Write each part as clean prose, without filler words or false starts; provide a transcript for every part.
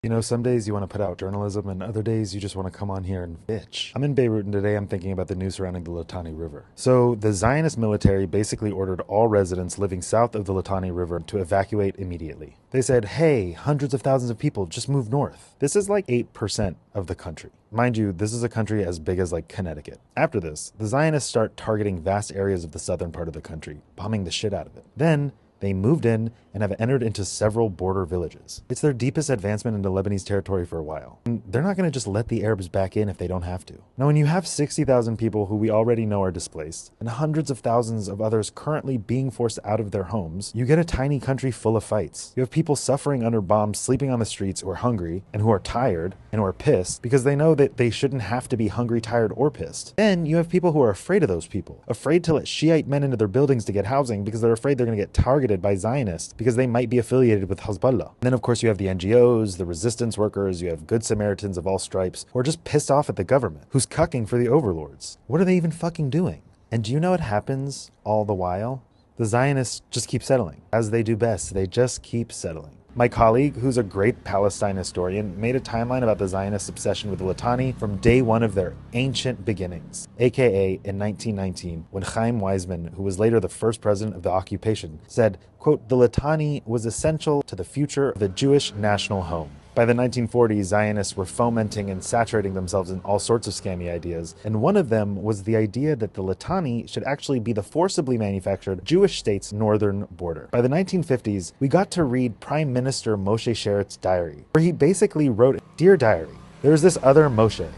You know, some days you want to put out journalism, and other days you just want to come on here and bitch. I'm in Beirut, and today I'm thinking about the news surrounding the Litani River. So, the Zionist military basically ordered all residents living south of the Litani River to evacuate immediately. They said, hey, hundreds of thousands of people, just move north. This is like 8% of the country. Mind you, this is a country as big as like Connecticut. After this, the Zionists start targeting vast areas of the southern part of the country, bombing the shit out of it. Then, they moved in and have entered into several border villages. It's their deepest advancement into Lebanese territory for a while. And they're not going to just let the Arabs back in if they don't have to. Now, when you have 60,000 people who we already know are displaced, and hundreds of thousands of others currently being forced out of their homes, you get a tiny country full of fights. You have people suffering under bombs, sleeping on the streets, who are hungry, and who are tired, and who are pissed, because they know that they shouldn't have to be hungry, tired, or pissed. Then you have people who are afraid of those people, afraid to let Shiite men into their buildings to get housing because they're afraid they're going to get targeted by Zionists because they might be affiliated with Hezbollah. And then, of course, you have the NGOs, the resistance workers, you have good Samaritans of all stripes who are just pissed off at the government, who's cucking for the overlords. What are they even fucking doing? And do you know what happens all the while? The Zionists just keep settling. As they do best, they just keep settling. My colleague, who's a great Palestine historian, made a timeline about the Zionist obsession with the Litani from day one of their ancient beginnings, aka in 1919, when Chaim Weizmann, who was later the first president of the occupation, said, quote, "The Litani was essential to the future of the Jewish national home." By the 1940s, Zionists were fomenting and saturating themselves in all sorts of scammy ideas, and one of them was the idea that the Litani should actually be the forcibly manufactured Jewish state's northern border. By the 1950s, we got to read Prime Minister Moshe Sherett's diary, where he basically wrote, "Dear Diary, there's this other Moshe.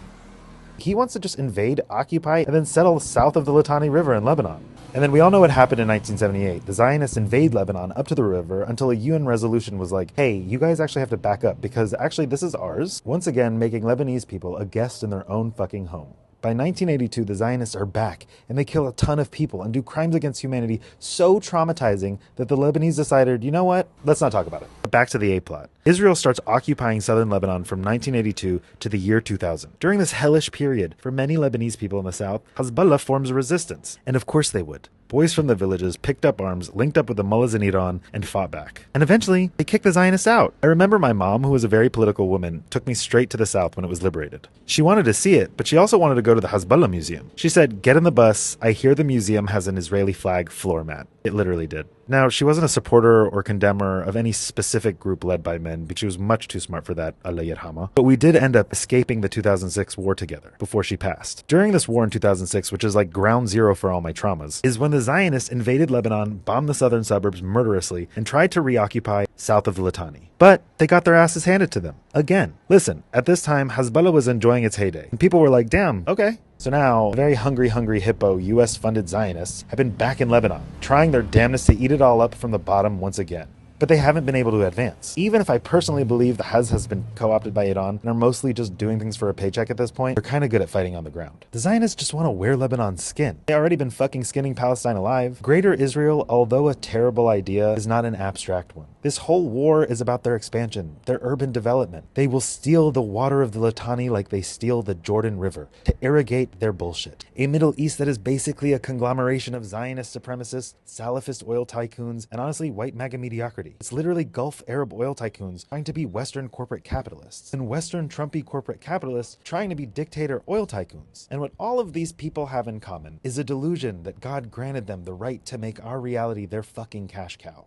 He wants to just invade, occupy, and then settle south of the Litani River in Lebanon." And then we all know what happened in 1978. The Zionists invade Lebanon up to the river until a UN resolution was like, hey, you guys actually have to back up because actually this is ours. Once again, making Lebanese people a guest in their own fucking home. By 1982, the Zionists are back, and they kill a ton of people and do crimes against humanity so traumatizing that the Lebanese decided, you know what, let's not talk about it. Back to the A-plot. Israel starts occupying southern Lebanon from 1982 to the year 2000. During this hellish period, for many Lebanese people in the south, Hezbollah forms a resistance. And of course they would. Boys from the villages picked up arms, linked up with the mullahs in Iran, and fought back. And eventually, they kicked the Zionists out. I remember my mom, who was a very political woman, took me straight to the south when it was liberated. She wanted to see it, but she also wanted to go to the Hezbollah Museum. She said, get in the bus, I hear the museum has an Israeli flag floor mat. It literally did. Now, she wasn't a supporter or condemner of any specific group led by men, because she was much too smart for that, Allah yarhama. But we did end up escaping the 2006 war together, before she passed. During this war in 2006, which is like ground zero for all my traumas, is when the Zionists invaded Lebanon, bombed the southern suburbs murderously, and tried to reoccupy south of the Litani. But they got their asses handed to them. Again. Listen, at this time, Hezbollah was enjoying its heyday, and people were like, damn, okay. So now, very hungry hippo US-funded Zionists have been back in Lebanon, trying their damnedest to eat it all up from the bottom once again. But they haven't been able to advance. Even if I personally believe the Hez has been co-opted by Iran and are mostly just doing things for a paycheck at this point, they're kind of good at fighting on the ground. The Zionists just want to wear Lebanon's skin. They already been fucking skinning Palestine alive. Greater Israel, although a terrible idea, is not an abstract one. This whole war is about their expansion, their urban development. They will steal the water of the Litani like they steal the Jordan River to irrigate their bullshit. A Middle East that is basically a conglomeration of Zionist supremacists, Salafist oil tycoons, and honestly white MAGA mediocrity. It's literally Gulf Arab oil tycoons trying to be Western corporate capitalists, and Western Trumpy corporate capitalists trying to be dictator oil tycoons. And what all of these people have in common is a delusion that God granted them the right to make our reality their fucking cash cow.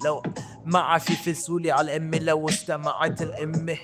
لو مع عفيف نسولي على الأمة لو استمعت الأمة